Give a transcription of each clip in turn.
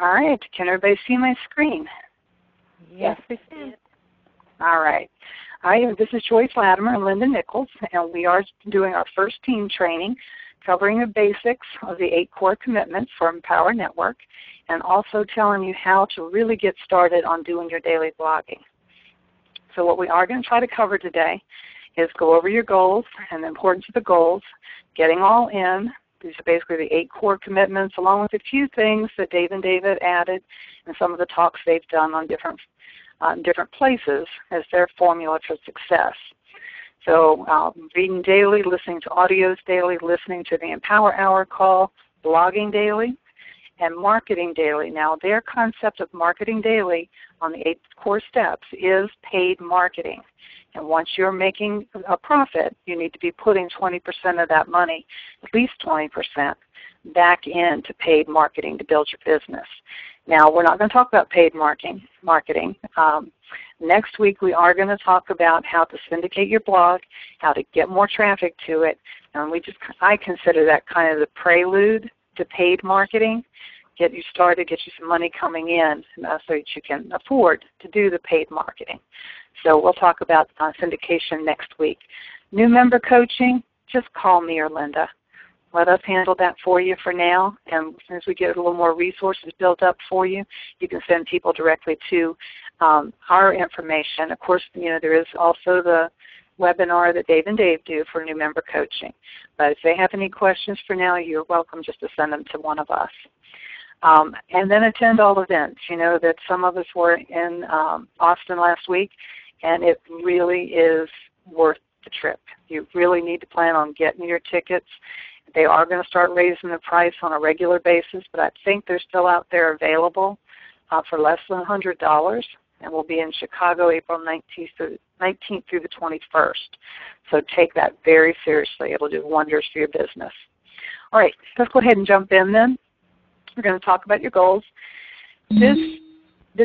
All right. Can everybody see my screen? Yes, we can. All right. This is Joyce Latimer and Linda Nichols, and we are doing our first team training covering the basics of the 8 core commitments for Empower Network, and also telling you how to really get started on doing your daily blogging. So what we are going to try to cover today is go over your goals and the importance of the goals, getting all in. These are basically the 8 core commitments, along with a few things that Dave and David added and some of the talks they've done on different places as their formula for success. So reading daily, listening to audios daily, listening to the Empower Hour call, blogging daily, and marketing daily. Now, their concept of marketing daily on the 8 core steps is paid marketing. And once you're making a profit, you need to be putting 20% of that money, at least 20%, back into paid marketing to build your business. Now, we're not going to talk about paid marketing. Next week, we are going to talk about how to syndicate your blog, how to get more traffic to it. And I consider that kind of the prelude to paid marketing. Get you started, get you some money coming in so that you can afford to do the paid marketing. So we'll talk about syndication next week. New member coaching, just call me or Linda. Let us handle that for you for now, and as soon as we get a little more resources built up for you, you can send people directly to our information. Of course, there is also the webinar that Dave and Dave do for new member coaching. But if they have any questions for now, you're welcome just to send them to one of us. And then attend all events. You know that some of us were in Austin last week, and it really is worth the trip. You really need to plan on getting your tickets. They are going to start raising the price on a regular basis, but I think they're still out there available for less than $100, and we'll be in Chicago April 19th through the 21st. So take that very seriously. It'll do wonders for your business. All right, let's go ahead and jump in then. We're going to talk about your goals. This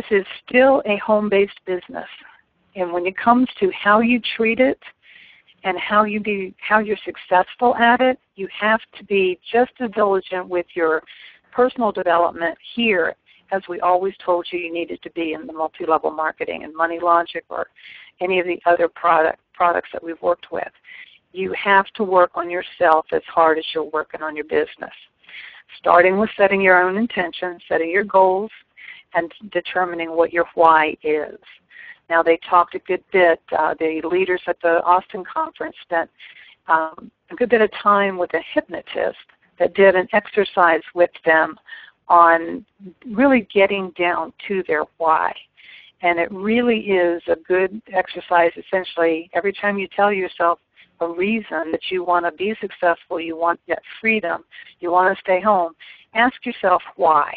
is still a home-based business, and when it comes to how you treat it and how you're successful at it, you have to be just as diligent with your personal development here as we always told you needed to be in the multi-level marketing and Money Logic or any of the other products that we've worked with. You have to work on yourself as hard as you're working on your business, starting with setting your own intentions, setting your goals, and determining what your why is. Now, they talked a good bit, the leaders at the Austin conference spent a good bit of time with a hypnotist that did an exercise with them on really getting down to their why. And it really is a good exercise. Essentially, every time you tell yourself a reason that you want to be successful, you want that freedom, you want to stay home, ask yourself why,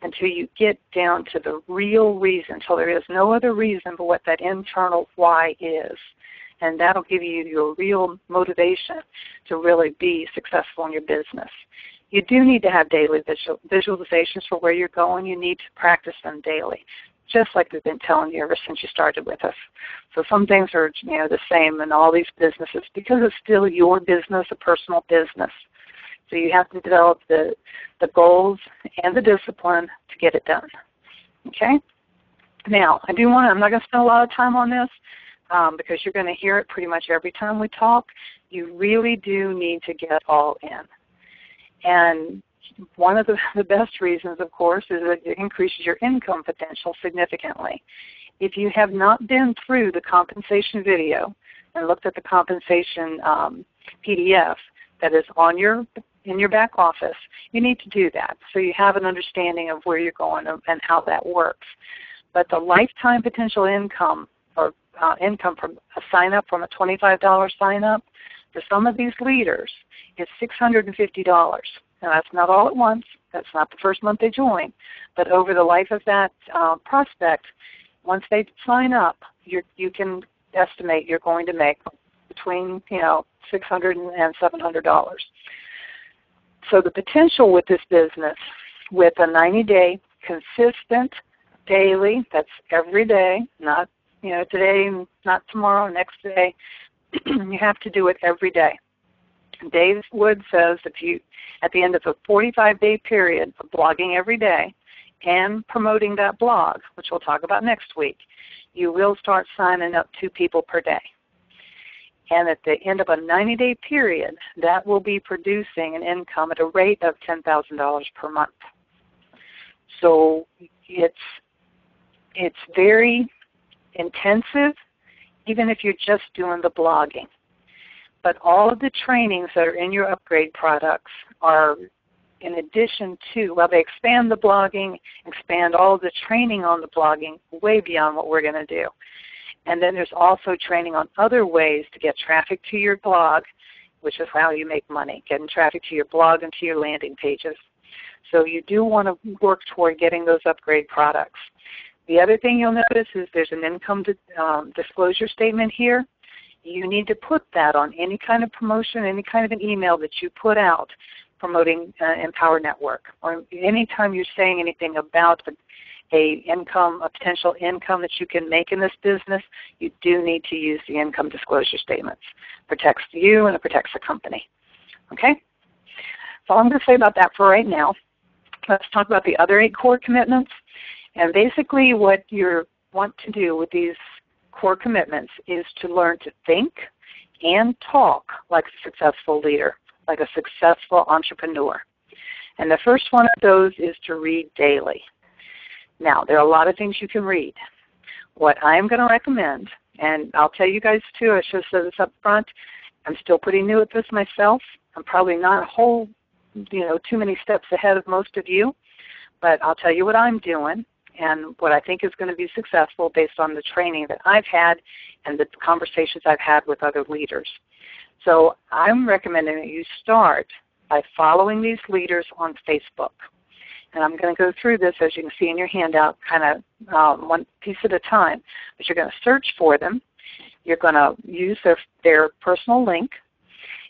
until you get down to the real reason, until there is no other reason but what that internal why is. And that'll give you your real motivation to really be successful in your business. You do need to have daily visualizations for where you're going. You need to practice them daily, just like we've been telling you ever since you started with us. So some things are the same in all these businesses because it's still your business, a personal business. So you have to develop the goals and the discipline to get it done. Okay? Now, I'm not going to spend a lot of time on this because you're going to hear it pretty much every time we talk. You really do need to get all in. And one of the best reasons, of course, is that it increases your income potential significantly. If you have not been through the compensation video and looked at the compensation PDF that is in your back office, you need to do that so you have an understanding of where you're going and how that works. But the lifetime potential income or income from a sign-up, from a $25 sign-up, for some of these leaders is $650. Now, that's not all at once. That's not the first month they join. But over the life of that prospect, once they sign up, you can estimate you're going to make between $600 and $700. So the potential with this business, with a 90-day consistent daily, that's every day, not today, not tomorrow, next day. You have to do it every day. Dave Wood says if you, at the end of a 45-day period of blogging every day, and promoting that blog, which we'll talk about next week, you will start signing up 2 people per day. And at the end of a 90-day period, that will be producing an income at a rate of $10,000 per month. So it's very intensive, even if you're just doing the blogging. But all of the trainings that are in your upgrade products are in addition to, well, they expand the blogging, expand all of the training on the blogging way beyond what we're going to do. And then there's also training on other ways to get traffic to your blog, which is how you make money, getting traffic to your blog and to your landing pages. So you do want to work toward getting those upgrade products. The other thing you'll notice is there's an income disclosure statement here. You need to put that on any kind of promotion, any kind of an email that you put out promoting Empower Network, or anytime you're saying anything about a potential income that you can make in this business, you do need to use the income disclosure statements. It protects you and it protects the company. Okay? That's all I'm going to say about that for right now. Let's talk about the other 8 core commitments. And basically what you want to do with these core commitments is to learn to think and talk like a successful leader, like a successful entrepreneur. And the first one of those is to read daily. Now, there are a lot of things you can read. What I'm going to recommend, and I'll tell you guys too, I should have said this up front, I'm still pretty new at this myself. I'm probably not a whole, too many steps ahead of most of you, but I'll tell you what I'm doing and what I think is going to be successful based on the training that I've had and the conversations I've had with other leaders. So I'm recommending that you start by following these leaders on Facebook. And I'm going to go through this, as you can see in your handout, kind of one piece at a time. But you're going to search for them. You're going to use their personal link.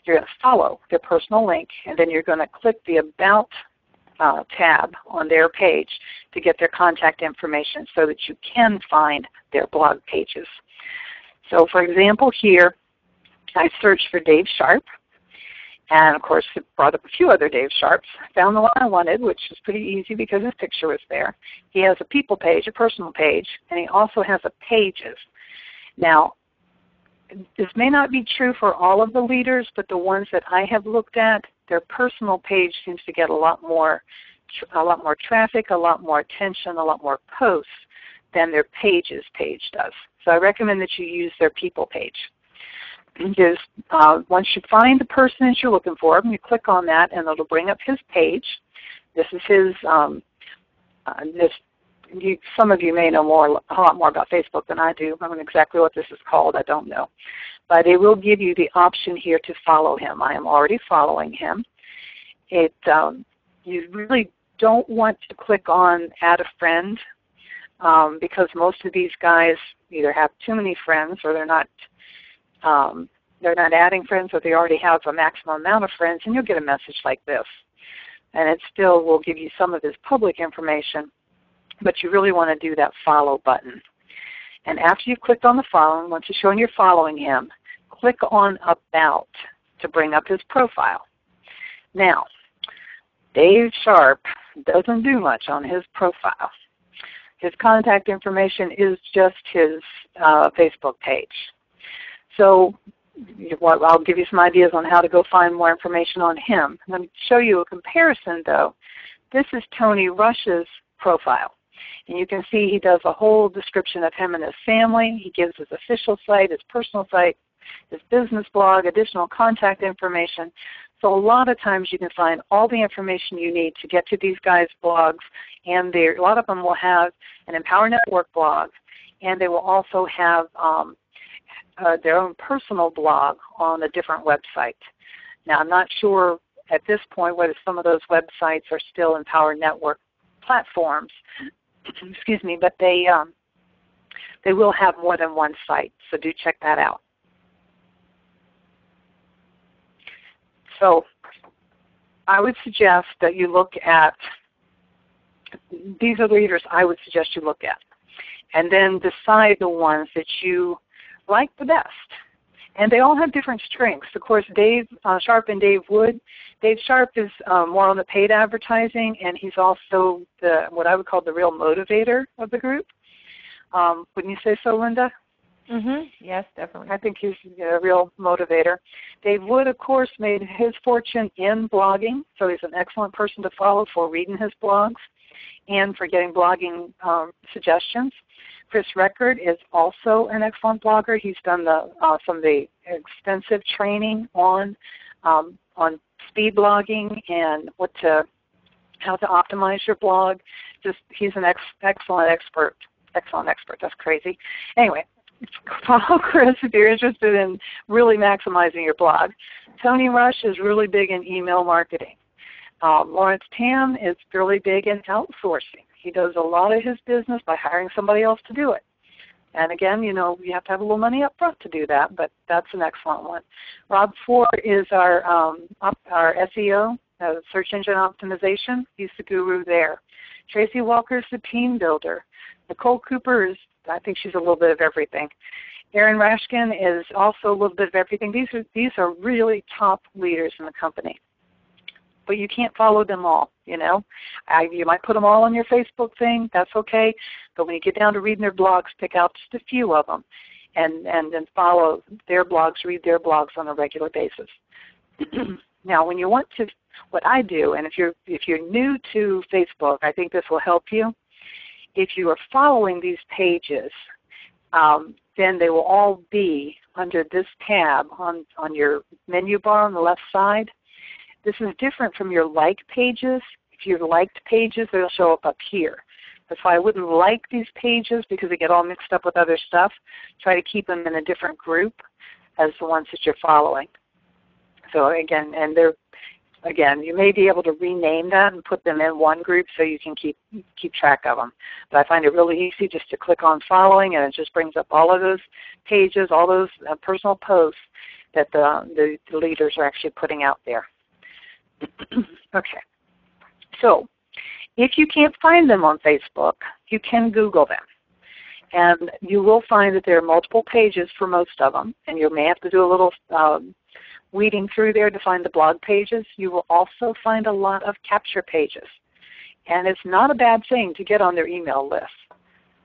You're going to follow their personal link, and then you're going to click the About tab on their page to get their contact information so that you can find their blog pages. So for example here, I searched for Dave Sharp, and of course it brought up a few other Dave Sharps. I found the one I wanted, which was pretty easy because his picture was there. He has a people page, a personal page, and he also has a pages. Now, this may not be true for all of the leaders, but the ones that I have looked at, their personal page seems to get a lot more traffic, a lot more attention, a lot more posts than their pages page does. So I recommend that you use their people page. Just, once you find the person that you're looking for, you click on that and it'll bring up his page. This is his, some of you may know a lot more about Facebook than I do. I don't know exactly what this is called. I don't know. But it will give you the option here to follow him. I am already following him. You really don't want to click on Add a Friend because most of these guys either have too many friends or they're not adding friends, or they already have a maximum amount of friends, and you'll get a message like this. And it still will give you some of his public information, but you really want to do that follow button. And after you've clicked on the following, once you're showing you're following him, click on About to bring up his profile. Now, Dave Sharp doesn't do much on his profile. His contact information is just his Facebook page. So I'll give you some ideas on how to go find more information on him. Let me show you a comparison, though. This is Tony Rush's profile. And you can see he does a whole description of him and his family. He gives his official site, his personal site, his business blog, additional contact information. So a lot of times you can find all the information you need to get to these guys' blogs. And a lot of them will have an Empower Network blog, and they will also have their own personal blog on a different website. Now, I'm not sure at this point whether some of those websites are still Empower Network platforms, excuse me, but they will have more than one site, so do check that out. So I would suggest that you look at, these are the leaders I would suggest you look at, and then decide the ones that you like the best. And they all have different strengths. Of course, Dave Sharp and Dave Wood. Dave Sharp is more on the paid advertising, and he's also what I would call the real motivator of the group. Wouldn't you say so, Linda? Yes, definitely. I think he's a real motivator. Dave Wood, of course, made his fortune in blogging, so he's an excellent person to follow for reading his blogs and for getting blogging suggestions. Chris Record is also an excellent blogger. He's done some of the extensive training on speed blogging and how to optimize your blog. He's an excellent expert. Excellent expert. That's crazy. Anyway, follow Chris if you're interested in really maximizing your blog. Tony Rush is really big in email marketing. Lawrence Tam is really big in outsourcing. He does a lot of his business by hiring somebody else to do it. And again, you have to have a little money up front to do that, but that's an excellent one. Rob Ford is our SEO, search engine optimization. He's the guru there. Tracy Walker is the team builder. Nicole Cooper I think she's a little bit of everything. Erin Rashkin is also a little bit of everything. These are really top leaders in the company. But you can't follow them all, You might put them all on your Facebook thing. That's okay. But when you get down to reading their blogs, pick out just a few of them and then follow their blogs, read their blogs on a regular basis. Now, when you want to, what I do, and if you're new to Facebook, I think this will help you. If you are following these pages, then they will all be under this tab on your menu bar on the left side. This is different from your like pages. If you've liked pages, they'll show up here. That's why I wouldn't like these pages because they get all mixed up with other stuff. Try to keep them in a different group as the ones that you're following. So again, you may be able to rename that and put them in one group so you can keep track of them. But I find it really easy just to click on following, and it just brings up all of those pages, all those personal posts that the leaders are actually putting out there. Okay. So if you can't find them on Facebook, you can Google them. And you will find that there are multiple pages for most of them, and you may have to do a little weeding through there to find the blog pages. You will also find a lot of capture pages. And it's not a bad thing to get on their email list.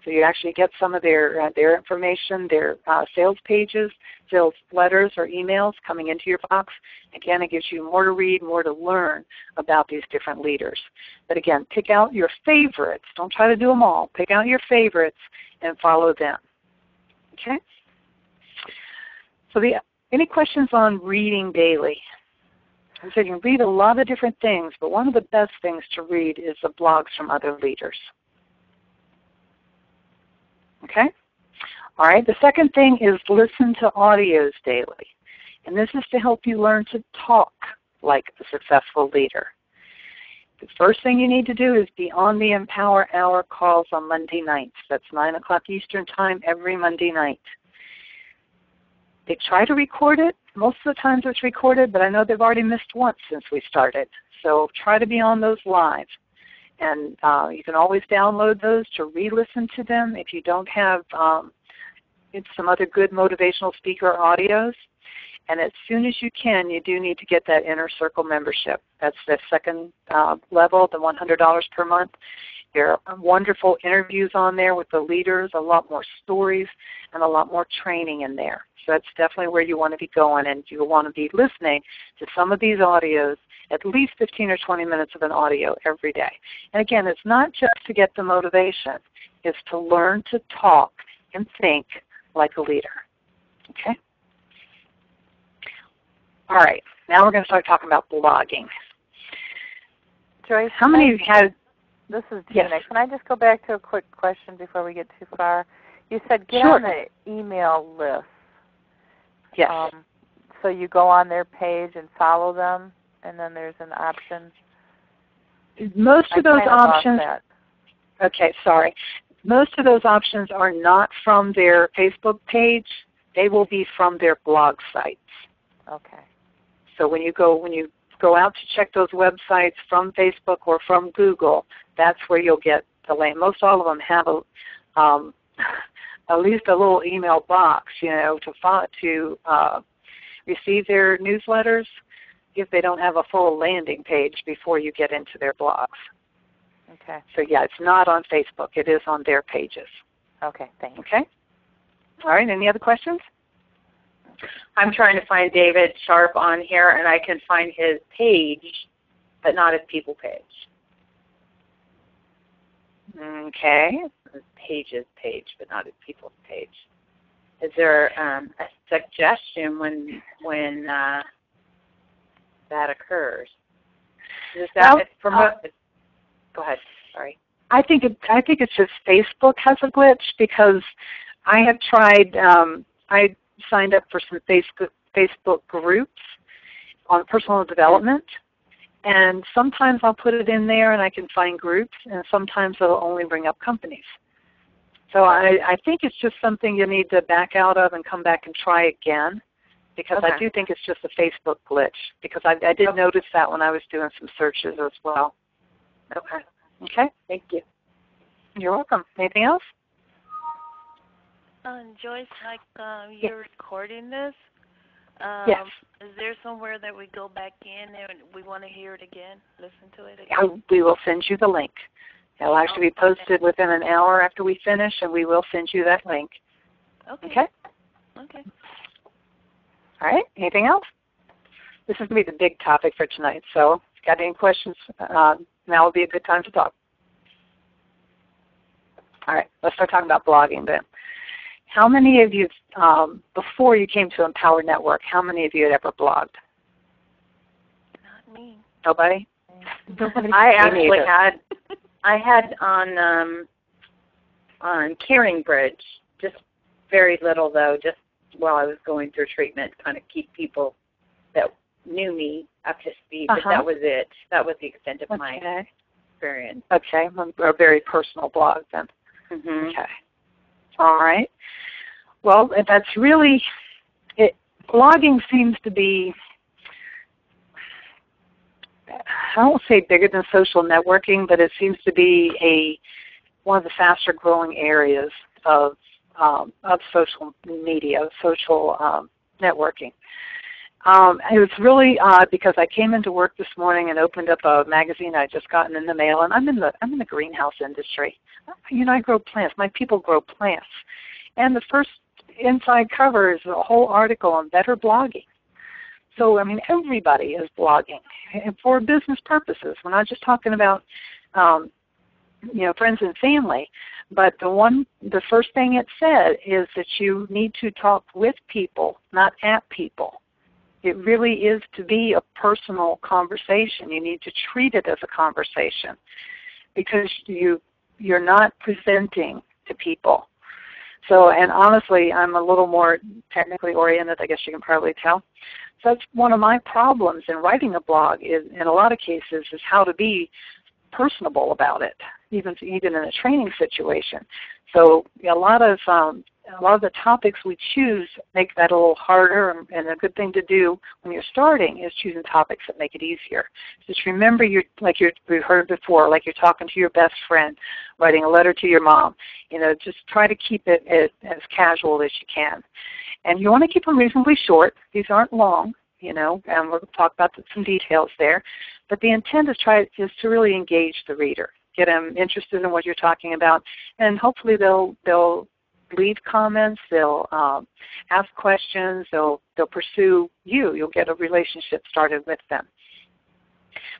So you actually get some of their information, their sales pages, sales letters or emails coming into your box. Again, it gives you more to read, more to learn about these different leaders. But again, pick out your favorites. Don't try to do them all. Pick out your favorites and follow them. Okay? So any questions on reading daily? I said you can read a lot of different things, but one of the best things to read is the blogs from other leaders. Okay? All right, the second thing is listen to audios daily. And this is to help you learn to talk like a successful leader. The first thing you need to do is be on the Empower Hour calls on Monday nights. That's 9 o'clock Eastern Time every Monday night. They try to record it. Most of the times it's recorded, but I know they've already missed once since we started. So try to be on those live. And you can always download those to re-listen to them if you don't have some other good motivational speaker audios. And as soon as you can, you do need to get that Inner Circle membership. That's the second level, the $100 per month. There are wonderful interviews on there with the leaders, a lot more stories, and a lot more training in there. So that's definitely where you want to be going, and you want to be listening to some of these audios, at least 15 or 20 minutes of an audio every day. And again, it's not just to get the motivation. It's to learn to talk and think like a leader. Okay? All right. Now we're going to start talking about blogging. Joyce, how many of you had... This is Tina. Yes. Can I just go back to a quick question before we get too far? You said get Sure. on the email list. Yes. So you go on their page and follow them, and then there's an option. Most of those options. Okay, sorry. Most of those options are not from their Facebook page. They will be from their blog sites. Okay. So when you go out to check those websites from Facebook or from Google, that's where you'll get the link. Most all of them have at least a little email box, to receive their newsletters if they don't have a full landing page before you get into their blogs. Okay. So yeah, it's not on Facebook. It is on their pages. Okay, thanks. Okay. All right, any other questions? I'm trying to find David Sharp on here, and I can find his page, but not his people page. Okay. His pages page, but not his people's page. Is there a suggestion when that occurs? Is that go ahead. Sorry. I think it's just Facebook has a glitch, because I have tried. I signed up for some Facebook groups on personal development, and sometimes I'll put it in there and I can find groups, and sometimes it'll only bring up companies. So I think it's just something you need to back out of and come back and try again, because I do think it's just a Facebook glitch, because I did notice that when I was doing some searches as well. Okay. Okay. Thank you. You're welcome. Anything else? Joyce, you're recording this. Yes. Is there somewhere that we go back in and we want to hear it again, listen to it again? Yeah, we will send you the link. It'll actually be posted within an hour after we finish, and we will send you that link. Okay. Okay? All right. Anything else? This is going to be the big topic for tonight, so if you've got any questions, now would be a good time to talk. All right. Let's start talking about blogging then. How many of you, before you came to Empower Network, how many of you had ever blogged? Not me. Nobody? I actually had. I had on Caring Bridge, just very little though, just while I was going through treatment, kind of keep people that knew me up to speed. But that was it. That was the extent of my experience. Okay, a very personal blog then. Mm-hmm. Okay. All right. Well, that's really it. Blogging seems to be, I won't say bigger than social networking, but it seems to be one of the faster growing areas of social media, social networking. It was really odd because I came into work this morning and opened up a magazine I'd just gotten in the mail, and I'm in the greenhouse industry. I grow plants. My people grow plants, and the first inside cover is a whole article on better blogging. So everybody is blogging, and for business purposes. We're not just talking about friends and family, but the first thing it said is that you need to talk with people, not at people. It really is to be a personal conversation. You need to treat it as a conversation, because you're not presenting to people. So, and honestly, I'm a little more technically oriented, I guess you can probably tell. So that's one of my problems in writing a blog, is, in a lot of cases, is how to be personable about it, even in a training situation. So a lot of the topics we choose make that a little harder, and a good thing to do when you're starting is choosing topics that make it easier. Just remember, we heard before, like you're talking to your best friend, writing a letter to your mom. Just try to keep it as casual as you can. And you want to keep them reasonably short. These aren't long, and we'll talk about some details there. But the intent is to really engage the reader, get them interested in what you're talking about, and hopefully they'll leave comments, they'll ask questions, they'll pursue you. You'll get a relationship started with them.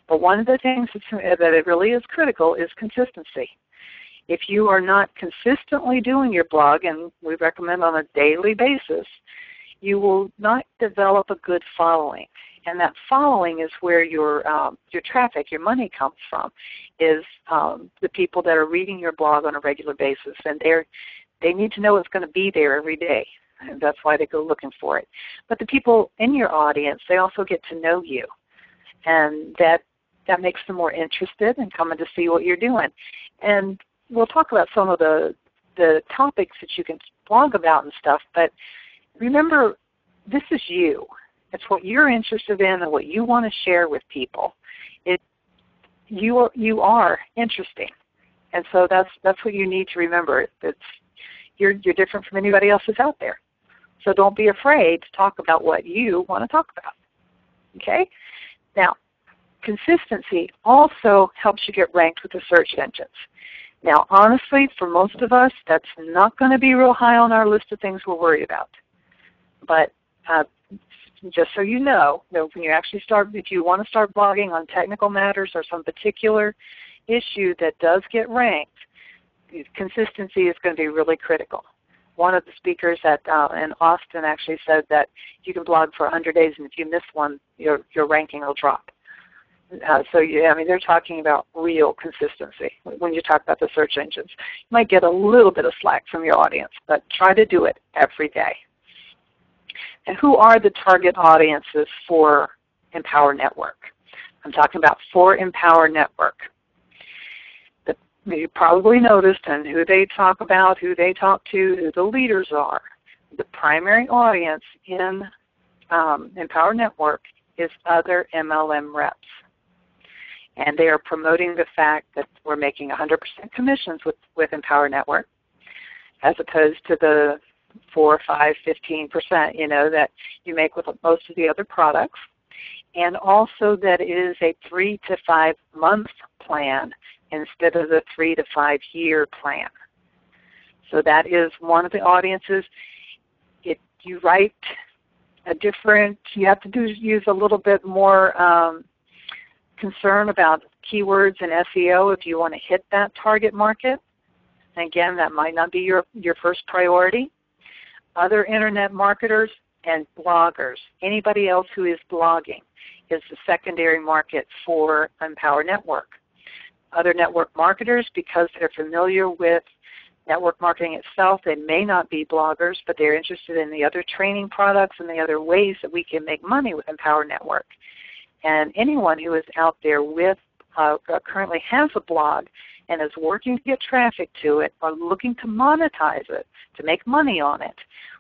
But one of the things that it really is critical is consistency. If you are not consistently doing your blog, and we recommend on a daily basis, you will not develop a good following. And that following is where your traffic, your money comes from, is the people that are reading your blog on a regular basis. And they need to know it's going to be there every day. And that's why they go looking for it. But the people in your audience, they also get to know you. And that makes them more interested in coming to see what you're doing. And we'll talk about some of the topics that you can blog about and stuff, but remember, this is you. It's what you're interested in and what you want to share with people. You are interesting, and so that's what you need to remember. You're different from anybody else that's out there. So don't be afraid to talk about what you want to talk about. Okay? Now, consistency also helps you get ranked with the search engines. Now, honestly, for most of us, that's not going to be real high on our list of things we're worried about. But just so you know, when you actually start, if you want to start blogging on technical matters or some particular issue that does get ranked, consistency is going to be really critical. One of the speakers in Austin actually said that you can blog for 100 days, and if you miss one, your ranking will drop. So they're talking about real consistency when you talk about the search engines. You might get a little bit of slack from your audience, but try to do it every day. And who are the target audiences for Empower Network? I'm talking about for Empower Network. You probably noticed and who they talk about, who they talk to, who the leaders are. The primary audience in Empower Network is other MLM reps. And they are promoting the fact that we're making 100% commissions with Empower Network, as opposed to the 4, 5, 15%, that you make with most of the other products. And also that it is a 3 to 5 month plan instead of the 3 to 5 year plan. So that is one of the audiences. If you write you have to use a little bit more concern about keywords and SEO if you want to hit that target market. And again, that might not be your first priority. Other internet marketers and bloggers, anybody else who is blogging, is the secondary market for Empower Network. Other network marketers, because they're familiar with network marketing itself, they may not be bloggers, but they're interested in the other training products and the other ways that we can make money with Empower Network. And anyone who is out there currently has a blog and is working to get traffic to it or looking to monetize it, to make money on it,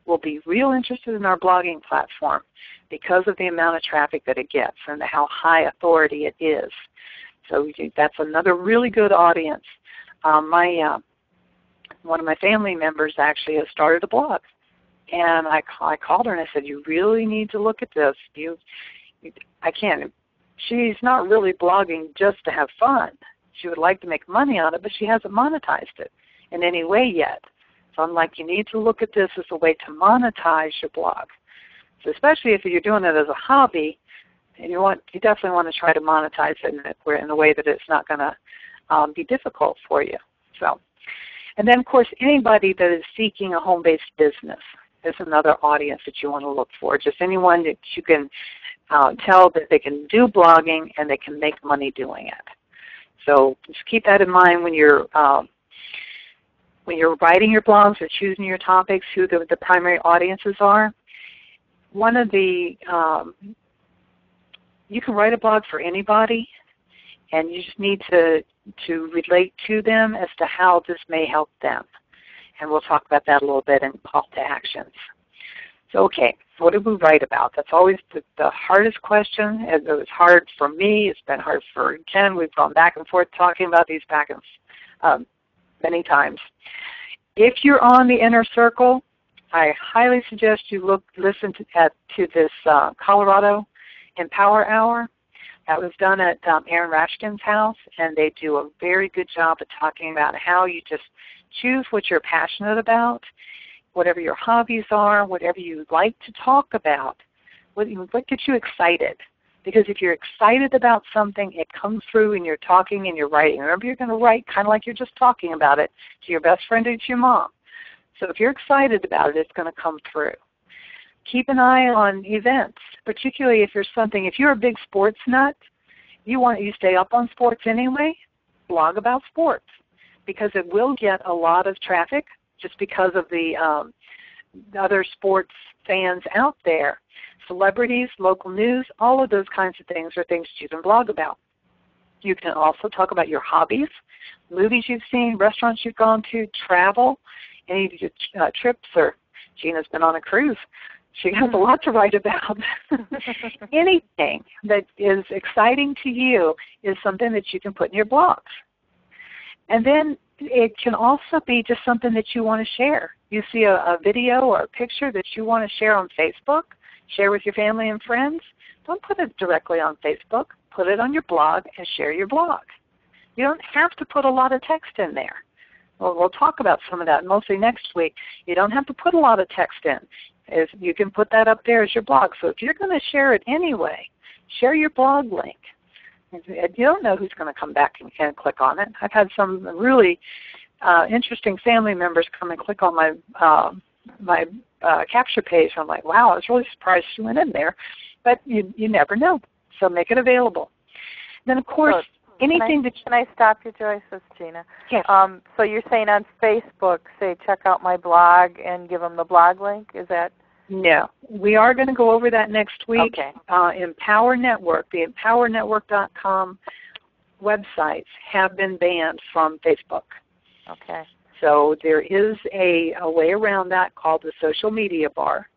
will be real interested in our blogging platform because of the amount of traffic that it gets and how high authority it is. So that's another really good audience. One of my family members actually has started a blog. And I called her and I said, you really need to look at this. She's not really blogging just to have fun. She would like to make money on it, but she hasn't monetized it in any way yet. So I'm like, you need to look at this as a way to monetize your blog. So especially if you're doing it as a hobby, and you definitely want to try to monetize it in a way that it's not going to be difficult for you. So, and then of course anybody that is seeking a home-based business is another audience that you want to look for. Just anyone that you can tell that they can do blogging and they can make money doing it. So just keep that in mind when you're writing your blogs or choosing your topics, who the primary audiences are. One of the you can write a blog for anybody, and you just need to relate to them as to how this may help them. And we'll talk about that a little bit in call to actions. So, okay, what did we write about? That's always the hardest question. It was hard for me. It's been hard for Ken. We've gone back and forth talking about these many times. If you're on the Inner Circle, I highly suggest you listen to this Colorado Empower Hour. That was done at Aaron Rashkin's house, and they do a very good job of talking about how you just choose what you're passionate about, whatever your hobbies are, whatever you like to talk about, what gets you excited. Because if you're excited about something, it comes through in your talking and your writing. Remember, you're going to write kind of like you're just talking about it to your best friend or to your mom. So if you're excited about it, it's going to come through. Keep an eye on events, particularly if you're a big sports nut, you stay up on sports anyway, blog about sports, because it will get a lot of traffic just because of the other sports fans out there. Celebrities, local news, all of those kinds of things are things you can blog about. You can also talk about your hobbies, movies you've seen, restaurants you've gone to, travel, any of your trips, or Gina's been on a cruise. She has a lot to write about. Anything that is exciting to you is something that you can put in your blogs. And then it can also be just something that you want to share. You see a video or a picture that you want to share on Facebook, share with your family and friends. Don't put it directly on Facebook. Put it on your blog and share your blog. You don't have to put a lot of text in there. Well, we'll talk about some of that mostly next week. You don't have to put a lot of text in. You can put that up there as your blog. So if you're going to share it anyway, share your blog link. You don't know who's going to come back and click on it. I've had some really interesting family members come and click on my capture page. I'm like, wow, I was really surprised she went in there. But you never know. So make it available. Then, of course, anything that you... Can I stop you, Joyce? This is Gina. Yes. So you're saying on Facebook, say, check out my blog and give them the blog link? Is that... No. We are going to go over that next week. Okay. Empower Network, the EmpowerNetwork.com websites have been banned from Facebook. Okay. So there is a way around that called the social media bar.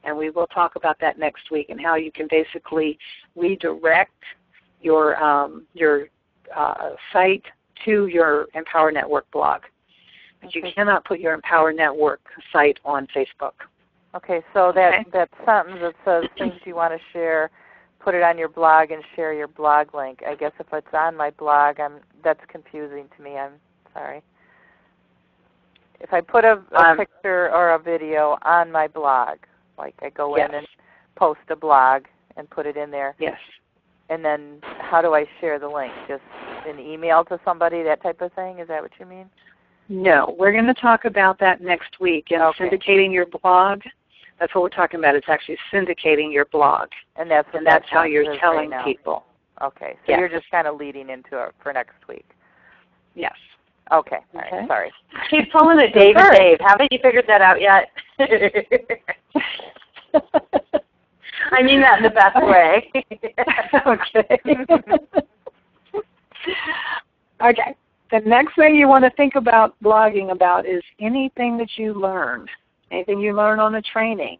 And we will talk about that next week and how you can basically redirect your site to your Empower Network blog. But you cannot put Your Empower Network site on Facebook. Okay, so that sentence that says things you want to share, put it on your blog and share your blog link. I guess if it's on my blog, that's confusing to me. I'm sorry. If I put a picture or a video on my blog, like I go in and post a blog and put it in there. Yes. And then how do I share the link? Just an email to somebody, that type of thing? Is that what you mean? No, we're going to talk about that next week. And syndicating your blog, that's what we're talking about. It's actually syndicating your blog. And that's how you're telling people. Okay, so you're just kind of leading into it for next week. Yes. Okay, all right, sorry. Keep calling it Dave and Dave. Haven't you figured that out yet? I mean that in the best way. Okay. The next thing you want to think about blogging about is anything that you learn, anything you learn on the training,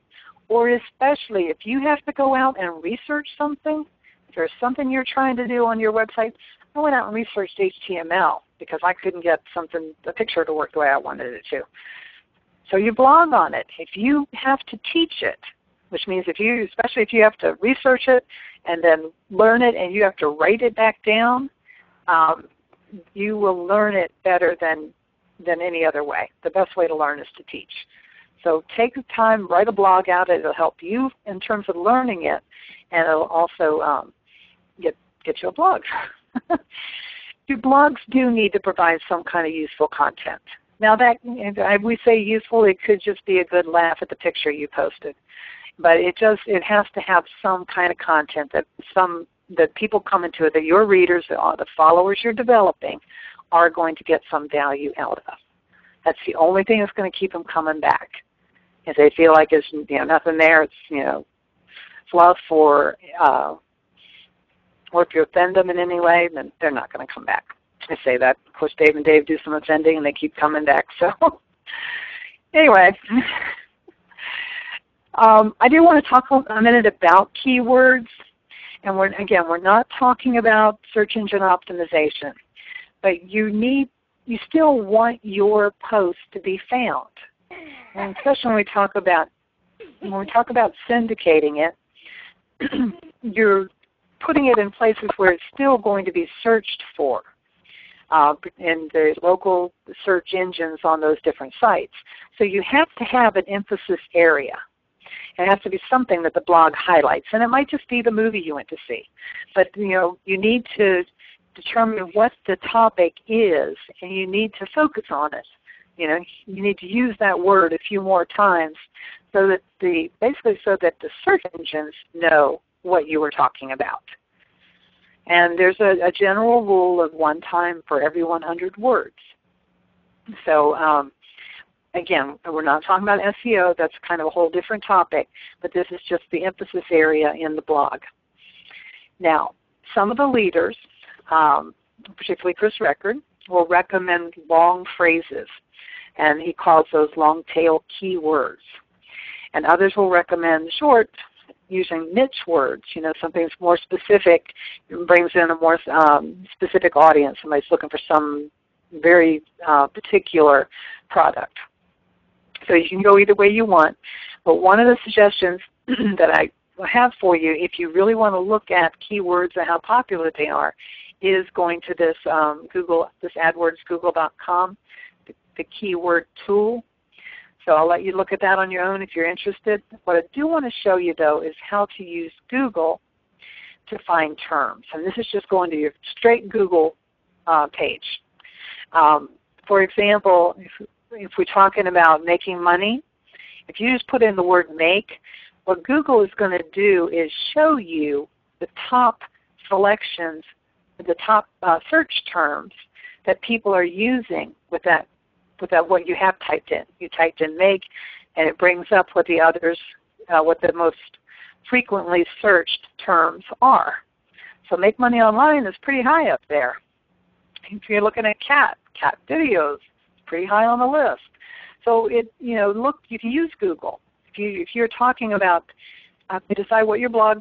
or especially if you have to go out and research something, if there's something you're trying to do on your website. I went out and researched HTML because I couldn't get a picture to work the way I wanted it to. So you blog on it. If you have to teach it, which means especially if you have to research it and then learn it and you have to write it back down, you will learn it better than any other way. The best way to learn is to teach. So take the time, write a blog out. It will help you in terms of learning it, and it will also get you a blog. Your blogs do need to provide some kind of useful content. Now that we say useful, it could just be a good laugh at the picture you posted. But it has to have some kind of content that people come into it, that your readers, the followers you're developing, are going to get some value out of. That's the only thing that's going to keep them coming back. If they feel like there's nothing there, it's fluff or if you offend them in any way, then they're not going to come back. I say that. Of course, Dave and Dave do some offending, and they keep coming back. So anyway. I do want to talk a minute about keywords, and we're not talking about search engine optimization, but you still want your post to be found, and especially when we talk about syndicating it, you're putting it in places where it's still going to be searched for in the local search engines on those different sites. So you have to have an emphasis area. It has to be something that the blog highlights, and it might just be the movie you went to see. But you need to determine what the topic is, and you need to focus on it. You need to use that word a few more times, so that the search engines know what you were talking about. And there's a general rule of one time for every 100 words. So. Again, we're not talking about SEO. That's kind of a whole different topic, but this is just the emphasis area in the blog. Now, some of the leaders, particularly Chris Record, will recommend long phrases, and he calls those long tail keywords. And others will recommend short, using niche words, something that's more specific, brings in a more specific audience. Somebody's looking for some very particular product. So you can go either way you want. But one of the suggestions that I have for you, if you really want to look at keywords and how popular they are, is going to this this AdWords Google.com, the keyword tool. So I'll let you look at that on your own if you're interested. What I do want to show you, though, is how to use Google to find terms. And this is just going to your straight Google page. For example, if we're talking about making money, if you just put in the word make, what Google is going to do is show you the top selections, the top search terms that people are using with that what you have typed in. You typed in make, and it brings up what the others, what the most frequently searched terms are. So make money online is pretty high up there. If you're looking at cat videos, it's pretty high on the list. So look, you can use Google. If you're talking about, you decide what your blog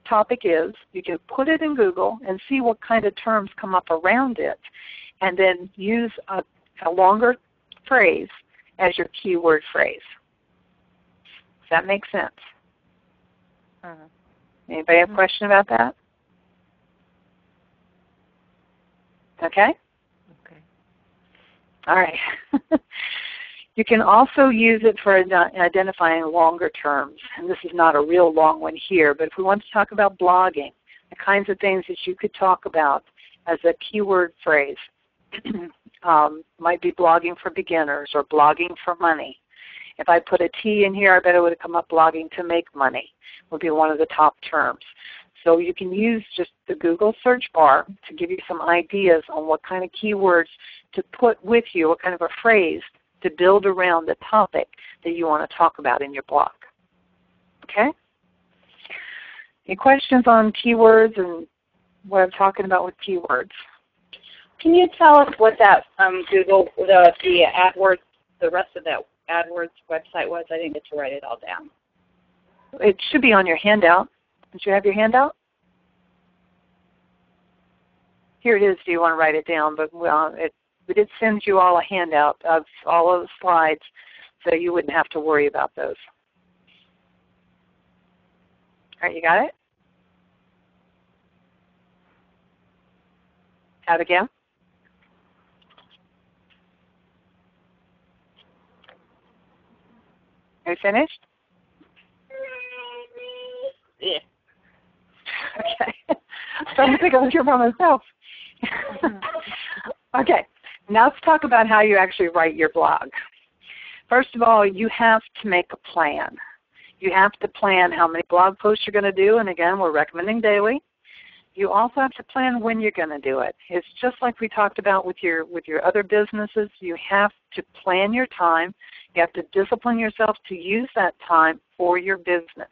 topic is, you can put it in Google and see what kind of terms come up around it, and then use a longer phrase as your keyword phrase. Does that make sense? Anybody have a question about that? Okay? Okay. All right. You can also use it for identifying longer terms. And this is not a real long one here, but if we want to talk about blogging, the kinds of things that you could talk about as a keyword phrase, might be blogging for beginners or blogging for money. If I put a T in here, I bet it would have come up blogging to make money would be one of the top terms. So you can use just the Google search bar to give you some ideas on what kind of keywords to put with you, what kind of a phrase to build around the topic that you want to talk about in your blog. Okay? Any questions on keywords and what I'm talking about with keywords? Can you tell us what that Google, the AdWords, the rest of that AdWords website was? I didn't get to write it all down. It should be on your handout. Did you have your handout? Here it is. Do you want to write it down? But we did send you all a handout of all of the slides, so you wouldn't have to worry about those. All right, you got it? Have it again? Are you finished? Yeah. Okay. I'm starting to think I was here by myself. Okay. Now let's talk about how you actually write your blog. First of all, you have to make a plan. You have to plan how many blog posts you're going to do, and again, we're recommending daily. You also have to plan when you're going to do it. It's just like we talked about with your other businesses. You have to plan your time. You have to discipline yourself to use that time for your business.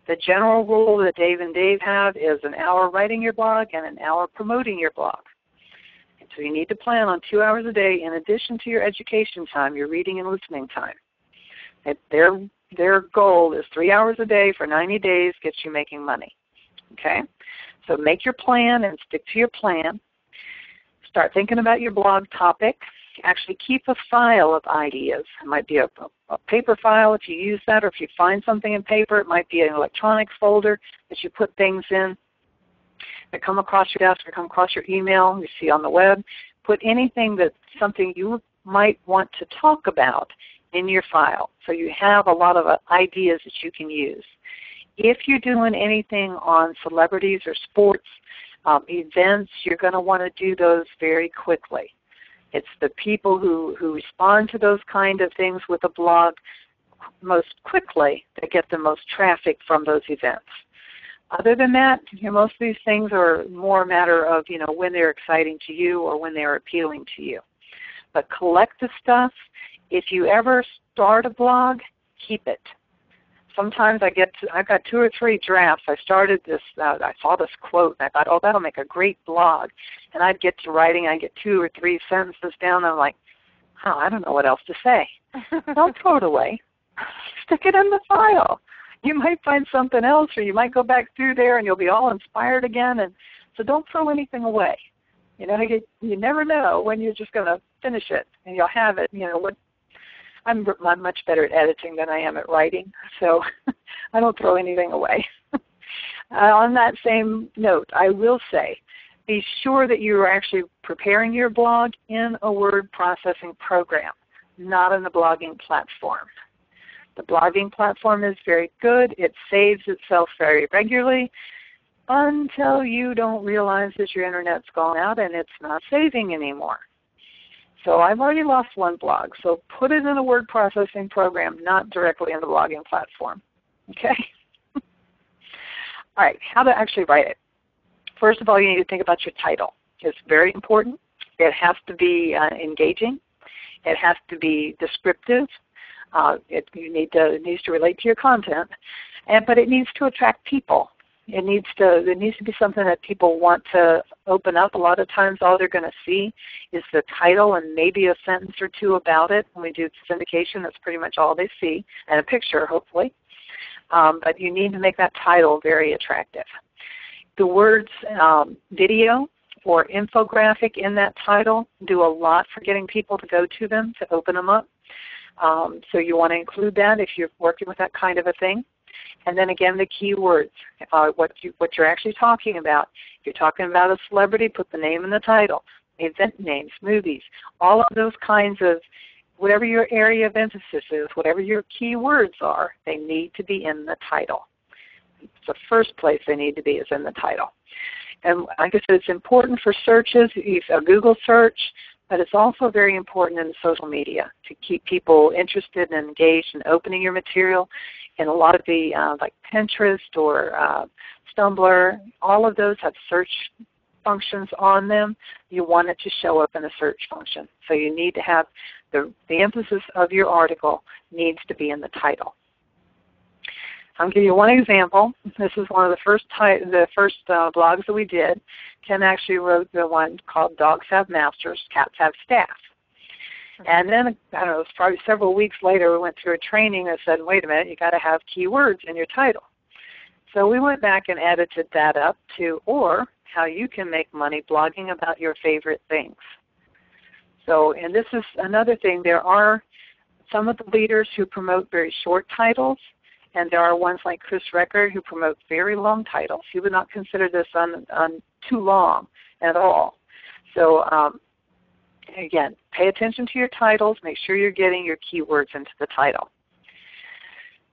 The general rule that Dave and Dave have is an hour writing your blog and an hour promoting your blog. And so you need to plan on 2 hours a day in addition to your education time, your reading and listening time. Their goal is 3 hours a day for 90 days gets you making money. Okay? So make your plan and stick to your plan. Start thinking about your blog topic. Actually keep a file of ideas. It might be a paper file if you use that, or if you find something in paper, it might be an electronic folder that you put things in that come across your desk or come across your email, you see on the web. Put anything that's something you might want to talk about in your file so you have a lot of ideas that you can use. If you're doing anything on celebrities or sports events, you're going to want to do those very quickly. It's the people who respond to those kind of things with a blog most quickly that get the most traffic from those events. Other than that, most of these things are more a matter of when they're exciting to you or when they're appealing to you. But collect the stuff. If you ever start a blog, keep it. Sometimes I've got 2 or 3 drafts. I started this, I saw this quote, and I thought, oh, that'll make a great blog. And I'd get to writing, I'd get 2 or 3 sentences down, and I'm like, I don't know what else to say. Don't throw it away. Stick it in the file. You might find something else, or you might go back through there, and you'll be all inspired again. And so don't throw anything away. You know, you never know when you're just going to finish it, and you'll have it. You know, I'm much better at editing than I am at writing, so I don't throw anything away. On that same note, I will say, be sure that you are actually preparing your blog in a word processing program, not in the blogging platform. The blogging platform is very good. It saves itself very regularly until you don't realize that your internet's gone out and it's not saving anymore. So I've already lost one blog, so put it in a word processing program, not directly in the blogging platform. Okay? All right, how to actually write it. First of all, you need to think about your title. It's very important. It has to be engaging. It has to be descriptive. It needs to relate to your content, but it needs to attract people. It needs to be something that people want to open up. A lot of times all they're going to see is the title and maybe a sentence or two about it. When we do syndication, that's pretty much all they see, and a picture, hopefully. But you need to make that title very attractive. The words video or infographic in that title do a lot for getting people to go to them, to open them up. So you want to include that if you're working with that kind of a thing. And then again, the keywords, what you're actually talking about. If you're talking about a celebrity, put the name in the title. Event names, movies, all of those kinds of, whatever your area of emphasis is, whatever your keywords are, they need to be in the title. It's the first place they need to be is in the title. And like I said, it's important for searches, a Google search, but it's also very important in social media to keep people interested and engaged in opening your material. And a lot of the, like Pinterest or Tumblr, all of those have search functions on them. You want it to show up in a search function. So you need to have the emphasis of your article needs to be in the title. I'll give you one example. This is one of the first blogs that we did. Ken actually wrote the one called Dogs Have Masters, Cats Have Staff. And then, I don't know, it was probably several weeks later, we went through a training that said, wait a minute, you got to have keywords in your title. So we went back and edited that up to, or how you can make money blogging about your favorite things. So, and this is another thing, there are some of the leaders who promote very short titles, and there are ones like Chris Record who promote very long titles. He would not consider this too long at all. So again, pay attention to your titles. Make sure you're getting your keywords into the title.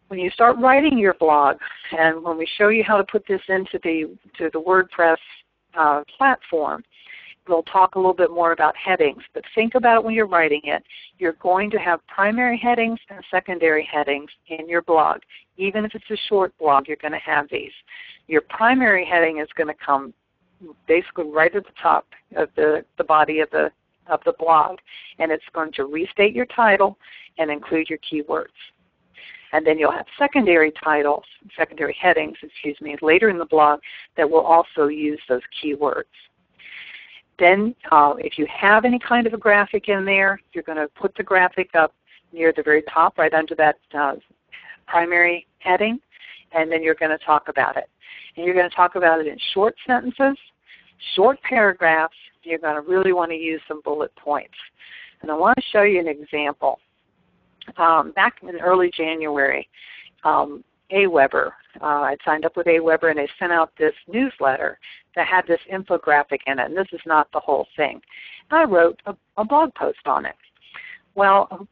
When you start writing your blog, and when we show you how to put this into the WordPress platform, we'll talk a little bit more about headings, but think about it when you're writing it. You're going to have primary headings and secondary headings in your blog. Even if it's a short blog, you're going to have these. Your primary heading is going to come basically right at the top of the body of the blog, and it's going to restate your title and include your keywords. And then you'll have secondary headings, later in the blog that will also use those keywords. Then if you have any kind of a graphic in there, you're going to put the graphic up near the very top, right under that primary heading, and then you're going to talk about it. And you're going to talk about it in short sentences, short paragraphs. You're going to really want to use some bullet points. And I want to show you an example. Back in early January, AWeber, I'd signed up with AWeber, and they sent out this newsletter that had this infographic in it, and this is not the whole thing. I wrote a blog post on it. Well,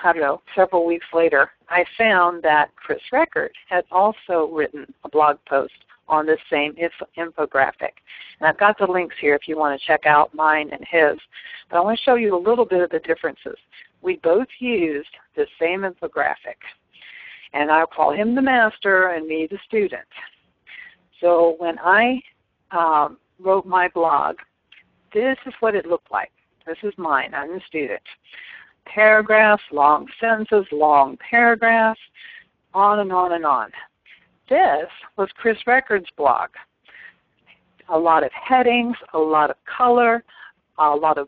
I don't know, several weeks later, I found that Chris Record had also written a blog post on this same infographic. And I've got the links here if you want to check out mine and his. But I want to show you a little bit of the differences. We both used the same infographic. And I'll call him the master and me the student. So when I wrote my blog, this is what it looked like. This is mine. I'm the student. Paragraphs, long sentences, long paragraphs, on and on and on. This was Chris Record's blog. A lot of headings, a lot of color, a lot of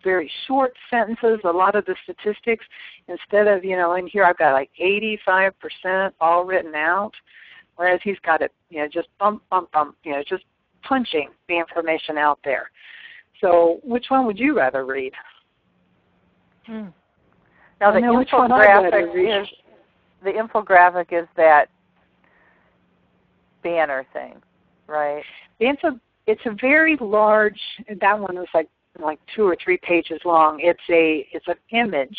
very short sentences, a lot of the statistics. Instead of, in here I've got like 85% all written out, whereas he's got it, just bump, bump, bump, just punching the information out there. So which one would you rather read? Now the infographic is that banner thing, right? It's a very large. That one was like 2 or 3 pages long. It's an image.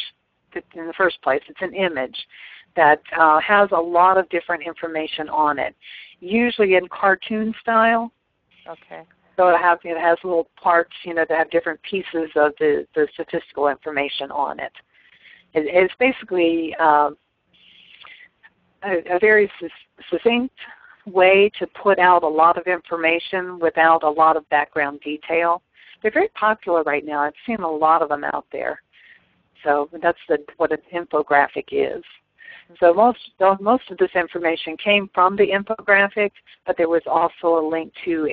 In the first place, it's an image that has a lot of different information on it, usually in cartoon style. Okay. So it has little parts, that have different pieces of the statistical information on it. It's basically a very succinct way to put out a lot of information without a lot of background detail. They're very popular right now. I've seen a lot of them out there. So that's what an infographic is. So most of this information came from the infographic, but there was also a link to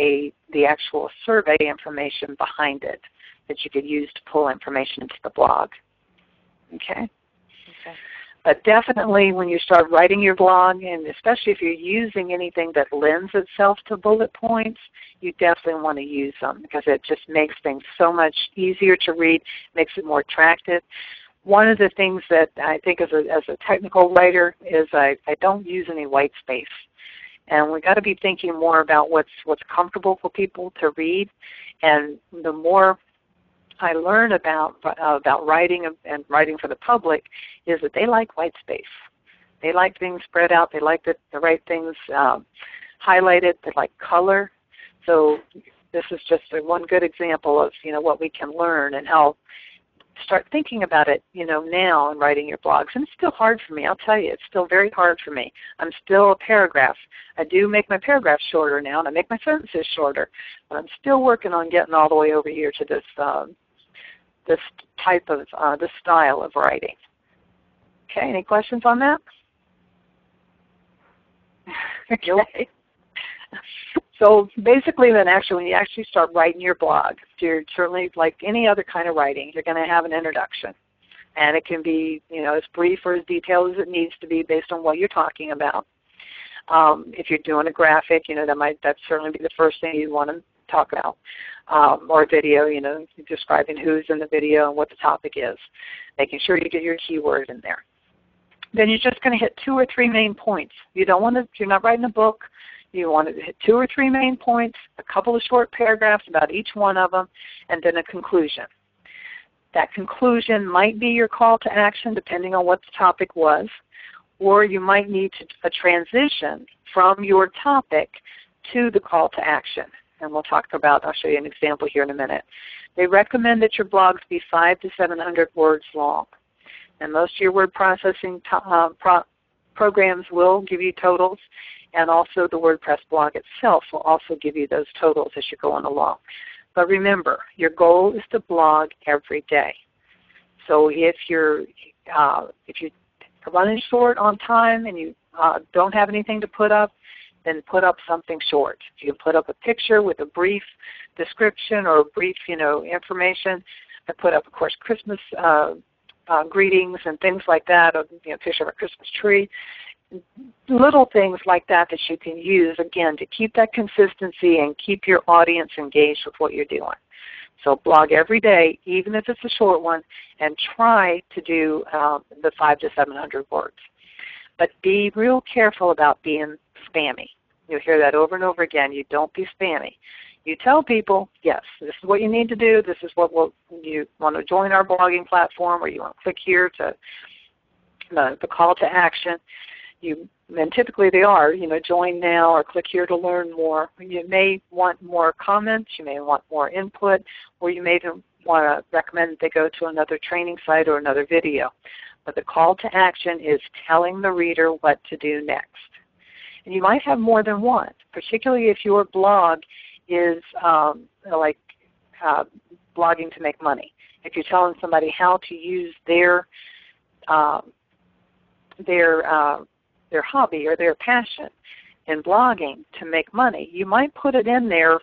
the actual survey information behind it that you could use to pull information into the blog. Okay? But definitely when you start writing your blog, and especially if you're using anything that lends itself to bullet points, you definitely want to use them because it just makes things so much easier to read, makes it more attractive. One of the things that I think as a technical writer is I don't use any white space. And we've got to be thinking more about what's comfortable for people to read. And the more I learn about writing and writing for the public is that they like white space. They like things spread out. They like the right things highlighted. They like color. So this is just one good example of what we can learn and how start thinking about it now in writing your blogs. And it's still hard for me. I'll tell you, it's still very hard for me. I'm still a paragraph. I do make my paragraphs shorter now, and I make my sentences shorter. But I'm still working on getting all the way over here to this this type of this style of writing. Okay, any questions on that? Okay. So basically then when you actually start writing your blog, you're certainly like any other kind of writing, you're going to have an introduction. And it can be as brief or as detailed as it needs to be based on what you're talking about. If you're doing a graphic, that'd certainly be the first thing you want to talk about. Or a video, describing who's in the video and what the topic is. Making sure you get your keyword in there. Then you're just going to hit 2 or 3 main points. You're not writing a book. You want to hit 2 or 3 main points, a couple of short paragraphs about each one of them, and then a conclusion. That conclusion might be your call to action depending on what the topic was, or you might need a transition from your topic to the call to action. And I'll show you an example here in a minute. They recommend that your blogs be 500 to 700 words long. And most of your word processing programs will give you totals, and also the WordPress blog itself will also give you those totals as you're going along. But remember, your goal is to blog every day. So if you're running short on time and you don't have anything to put up, then put up something short. If you can put up a picture with a brief description or brief, information. I put up, of course, Christmas greetings and things like that, a picture of a Christmas tree. Little things like that you can use, again, to keep that consistency and keep your audience engaged with what you're doing. So blog every day, even if it's a short one, and try to do the 500 to 700 words. But be real careful about being spammy. You'll hear that over and over again. You don't be spammy. You tell people, yes, this is what you need to do. This is what you want to join our blogging platform, or you want to click here to the call to action. And typically they are, join now or click here to learn more. You may want more comments, you may want more input, or you may even want to recommend that they go to another training site or another video. But the call to action is telling the reader what to do next. And you might have more than one, particularly if your blog is blogging to make money. If you're telling somebody how to use their hobby or their passion in blogging to make money, you might put it in there,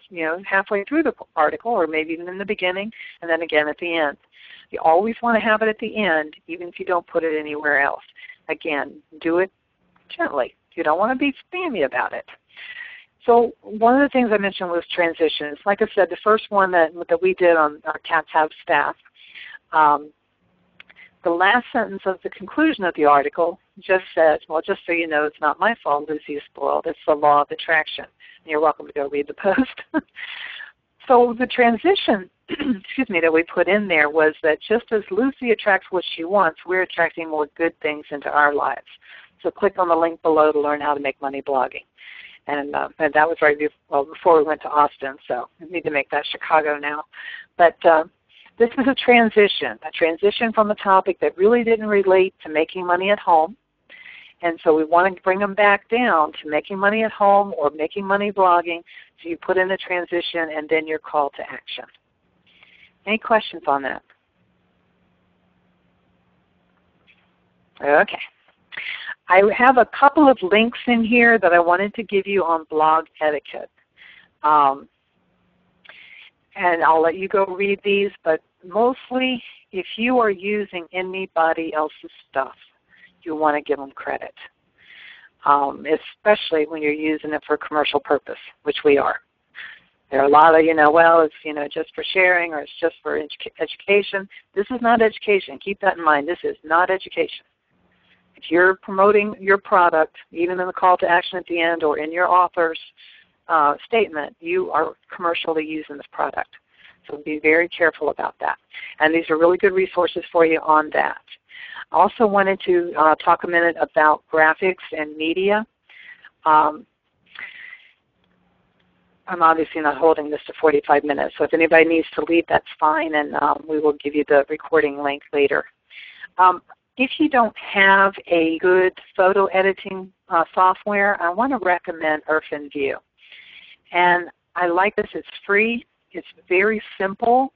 halfway through the article, or maybe even in the beginning, and then again at the end. You always want to have it at the end, even if you don't put it anywhere else. Again, do it gently. You don't want to be spammy about it. So one of the things I mentioned was transitions. Like I said, the first one that we did on our Cats Have Staff, the last sentence of the conclusion of the article just said, well, just so you know, it's not my fault Lucy is spoiled. It's the law of attraction. And you're welcome to go read the post. So the transition excuse me, that we put in there was that just as Lucy attracts what she wants, we're attracting more good things into our lives. So click on the link below to learn how to make money blogging. And that was right before we went to Austin, so we need to make that Chicago now. But this is a transition from a topic that really didn't relate to making money at home. And so we want to bring them back down to making money at home or making money blogging. So you put in the transition and then your call to action. Any questions on that? Okay. I have a couple of links in here that I wanted to give you on blog etiquette. And I'll let you go read these, but mostly if you are using anybody else's stuff, you want to give them credit, especially when you're using it for a commercial purpose, which we are. There are a lot of, well, it's, just for sharing or it's just for education. This is not education. Keep that in mind. This is not education. If you're promoting your product, even in the call to action at the end or in your author's statement, you are commercially using this product. So be very careful about that. And these are really good resources for you on that. I also wanted to talk a minute about graphics and media. I'm obviously not holding this to 45 minutes, so if anybody needs to leave, that's fine, and we will give you the recording link later. If you don't have a good photo editing software, I want to recommend UrfanView. And I like this. It's free. It's very simple.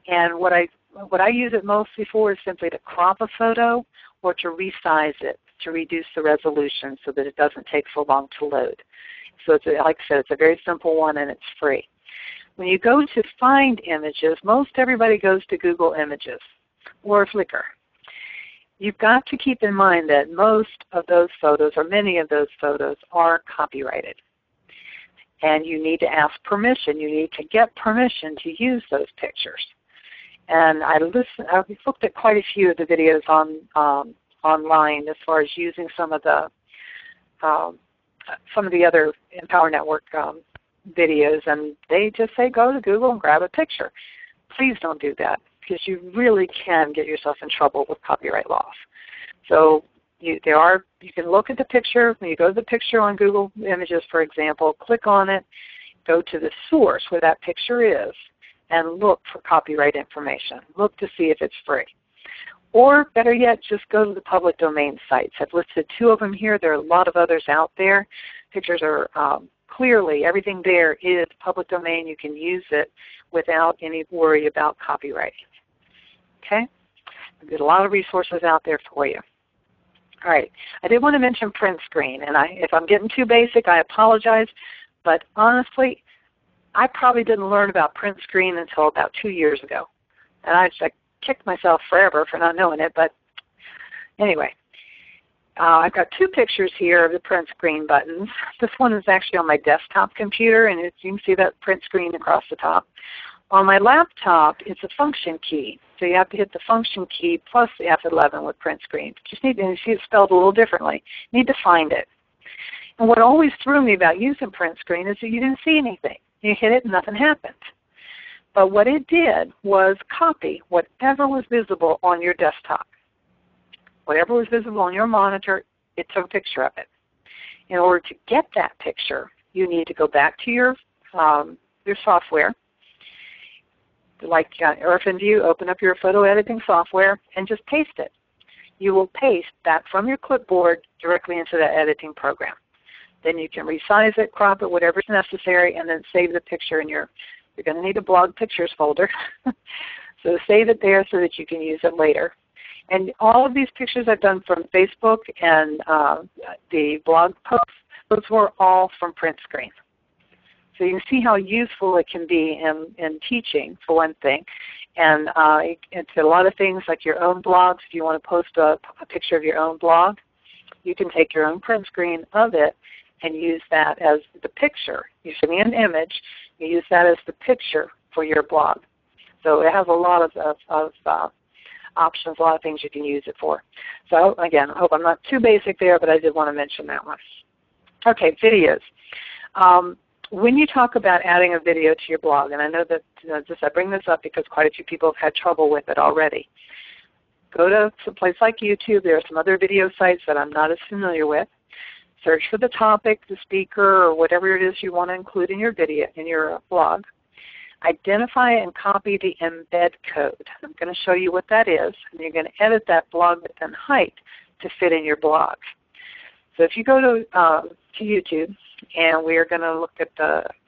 And what I use it mostly for is simply to crop a photo or to resize it, to reduce the resolution so that it doesn't take so long to load. So it's, like I said, it's a very simple one and it's free. When you go to find images, most everybody goes to Google Images or Flickr. You've got to keep in mind that most of those photos or many of those photos are copyrighted. And you need to ask permission. You need to get permission to use those pictures. And I've looked at quite a few of the videos online as far as using some of the other Empower Network videos, and they just say go to Google and grab a picture. Please don't do that, because you really can get yourself in trouble with copyright laws. So you can look at the picture. When you go to the picture on Google Images, for example, click on it, go to the source where that picture is, and look for copyright information. Look to see if it's free. Or better yet, just go to the public domain sites. I've listed 2 of them here. There are a lot of others out there. Pictures are clearly, everything there is public domain. You can use it without any worry about copyright. Okay? There's a lot of resources out there for you. All right. I did want to mention print screen, and if I'm getting too basic, I apologize. But honestly, I probably didn't learn about print screen until about 2 years ago. And I kicked myself forever for not knowing it. But anyway, I've got 2 pictures here of the print screen buttons. This one is actually on my desktop computer, and you can see that print screen across the top. On my laptop, it's a function key. So you have to hit the function key plus the F11 with print screen. Just need to see it spelled a little differently. You need to find it. And what always threw me about using print screen is that you didn't see anything. You hit it and nothing happened. But what it did was copy whatever was visible on your desktop. Whatever was visible on your monitor, it took a picture of it. In order to get that picture, you need to go back to your software. Like UrfanView, open up your photo editing software and just paste it. You will paste that from your clipboard directly into that editing program. Then you can resize it, crop it, whatever's necessary, and then save the picture in you're going to need a blog pictures folder. So save it there so that you can use it later. And all of these pictures I've done from Facebook and the blog posts, those were all from print screen. So you can see how useful it can be in teaching, for one thing. And it's a lot of things like your own blogs. If you want to post a picture of your own blog, you can take your own print screen of it and use that as the picture. You send me an image, you use that as the picture for your blog. So it has a lot of options, a lot of things you can use it for. So again, I hope I'm not too basic there, but I did want to mention that one. Okay, videos. When you talk about adding a video to your blog, and I know that I bring this up because quite a few people have had trouble with it already. Go to some place like YouTube. There are some other video sites that I'm not as familiar with. Search for the topic, the speaker, or whatever it is you want to include in your video, in your blog. Identify and copy the embed code. I'm going to show you what that is, and you're going to edit that blog width and height to fit in your blog. So if you go to YouTube, and we are going to look at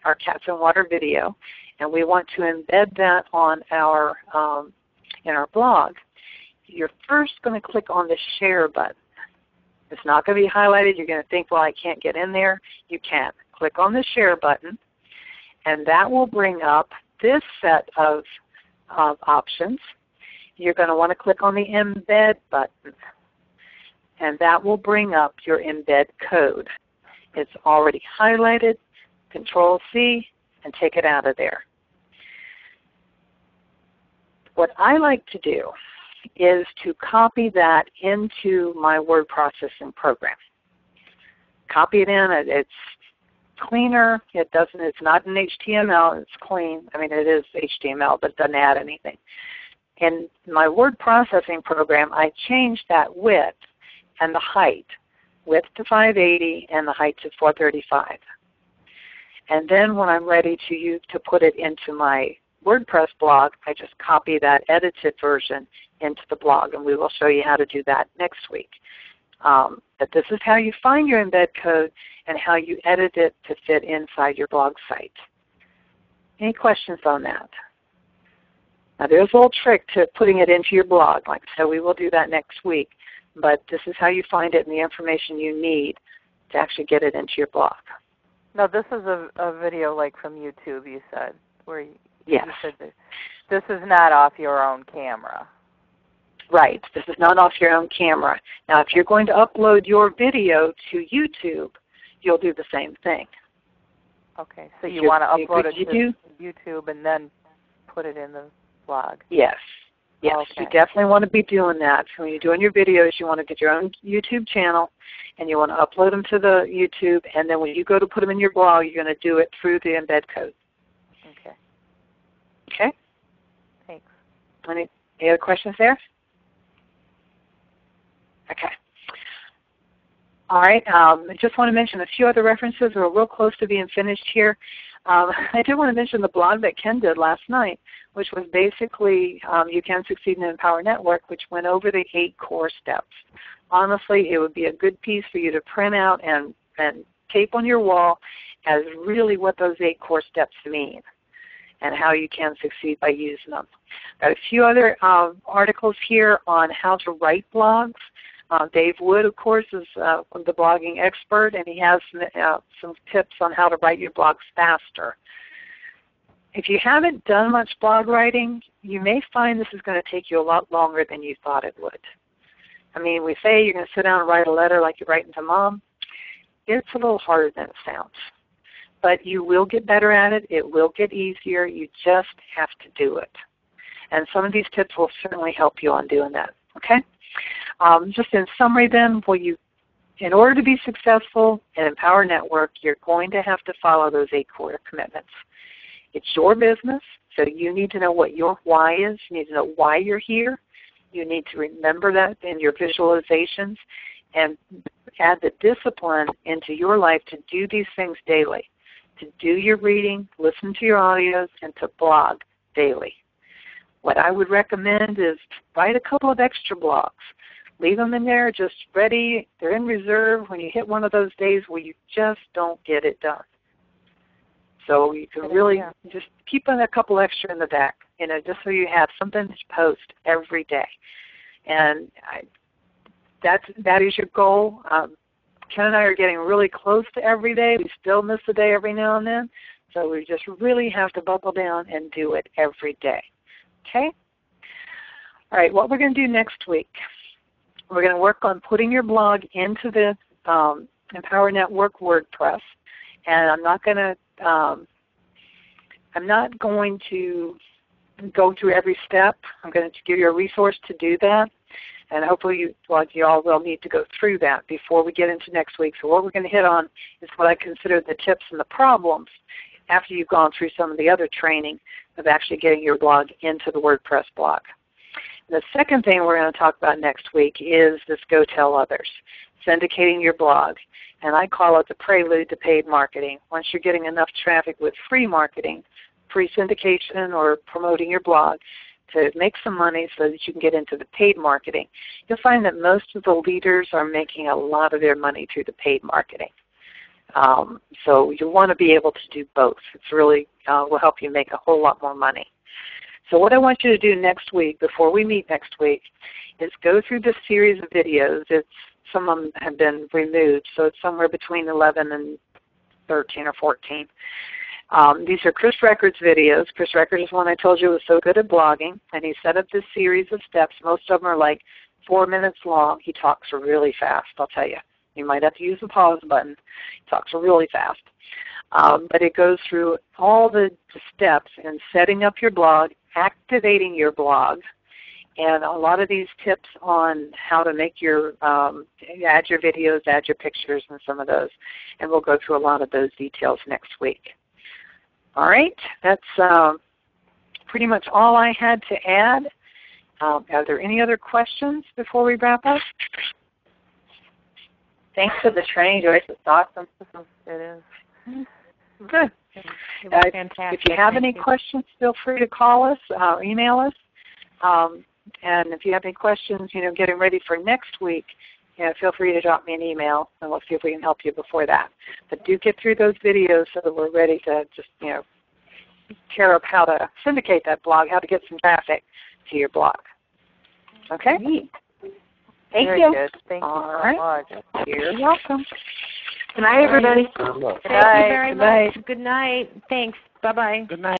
our Cats and Water video, and we want to embed that on our in our blog, you're first going to click on the share button. It's not going to be highlighted. You're going to think, well, I can't get in there. You can. Click on the share button, and that will bring up this set of options. You're going to want to click on the embed button, and that will bring up your embed code. It's already highlighted. Control-C and take it out of there. What I like to do is to copy that into my word processing program. Copy it in. It's cleaner. It's not in HTML. It's clean. I mean, it is HTML, but it doesn't add anything. In my word processing program, I changed that width and the height. Width to 580 and the height to 435. And then when I'm ready to put it into my WordPress blog, I just copy that edited version into the blog, and we will show you how to do that next week. But this is how you find your embed code and how you edit it to fit inside your blog site. Any questions on that? Now there's a little trick to putting it into your blog. Like I said, we will do that next week. But this is how you find it and the information you need to actually get it into your blog. No, this is a video like from YouTube, you said, where you said this is not off your own camera. Right. This is not off your own camera. Now, if you're going to upload your video to YouTube, you'll do the same thing. Okay, so you want to upload it to YouTube and then put it in the blog. Yes. Yes, okay. You definitely want to be doing that. When you're doing your videos, you want to get your own YouTube channel, and you want to upload them to the YouTube, and then when you go to put them in your blog, you're going to do it through the embed code. Okay. Okay? Thanks. Any other questions there? Okay. All right. I just want to mention a few other references. We're real close to being finished here. I did want to mention the blog that Ken did last night, which was basically You Can Succeed in Empower Network, which went over the 8 core steps. Honestly, it would be a good piece for you to print out and tape on your wall as really what those 8 core steps mean and how you can succeed by using them. Got a few other articles here on how to write blogs. Dave Wood, of course, is the blogging expert, and he has some tips on how to write your blogs faster. If you haven't done much blog writing, you may find this is going to take you a lot longer than you thought it would. I mean, we say you're going to sit down and write a letter like you're writing to Mom. It's a little harder than it sounds. But you will get better at it. It will get easier. You just have to do it. And some of these tips will certainly help you on doing that. Okay? Just in summary then, in order to be successful in Empower Network, you're going to have to follow those 8 core commitments. It's your business, so you need to know what your why is. You need to know why you're here. You need to remember that in your visualizations and add the discipline into your life to do these things daily, to do your reading, listen to your audios, and to blog daily. What I would recommend is write a couple of extra blogs. Leave them in there just ready. They're in reserve when you hit one of those days where you just don't get it done. So you can really just keep a couple extra in the back, just so you have something to post every day. And that is your goal. Ken and I are getting really close to every day. We still miss a day every now and then. So we just really have to buckle down and do it every day. Okay? All right, what we're going to do next week, we're going to work on putting your blog into the Empower Network WordPress, and I'm not going to go through every step. I'm going to give you a resource to do that, and hopefully you all will need to go through that before we get into next week. So what we're going to hit on is what I consider the tips and the problems after you've gone through some of the other training of actually getting your blog into the WordPress blog. The second thing we're going to talk about next week is this Go Tell Others, syndicating your blog. And I call it the prelude to paid marketing. Once you're getting enough traffic with free marketing, free syndication or promoting your blog to make some money so that you can get into the paid marketing, you'll find that most of the leaders are making a lot of their money through the paid marketing. So you want to be able to do both. It's really will help you make a whole lot more money. So what I want you to do next week, before we meet next week, is go through this series of videos. Some of them have been removed, so it's somewhere between 11 and 13 or 14. These are Chris Records videos. Chris Records is one I told you was so good at blogging, and he set up this series of steps. Most of them are like 4 minutes long. He talks really fast, I'll tell you. You might have to use the pause button. He talks really fast. But it goes through all the steps in setting up your blog, activating your blog, and a lot of these tips on how to make your, add your videos, add your pictures, and some of those. And we'll go through a lot of those details next week. All right, that's pretty much all I had to add. Are there any other questions before we wrap up? Thanks for the training, Joyce. It's awesome. It is. Good. Fantastic. If you have any questions, feel free to call us or email us. And if you have any questions, getting ready for next week, feel free to drop me an email, and we'll see if we can help you before that. But do get through those videos so that we're ready to just, tear up how to syndicate that blog, how to get some traffic to your blog. Okay? Thank Very you. Good. Thank you All so much. You're welcome. Good night, everybody. Good Thank you night. very much. Good night. Thanks. Bye-bye. Good night.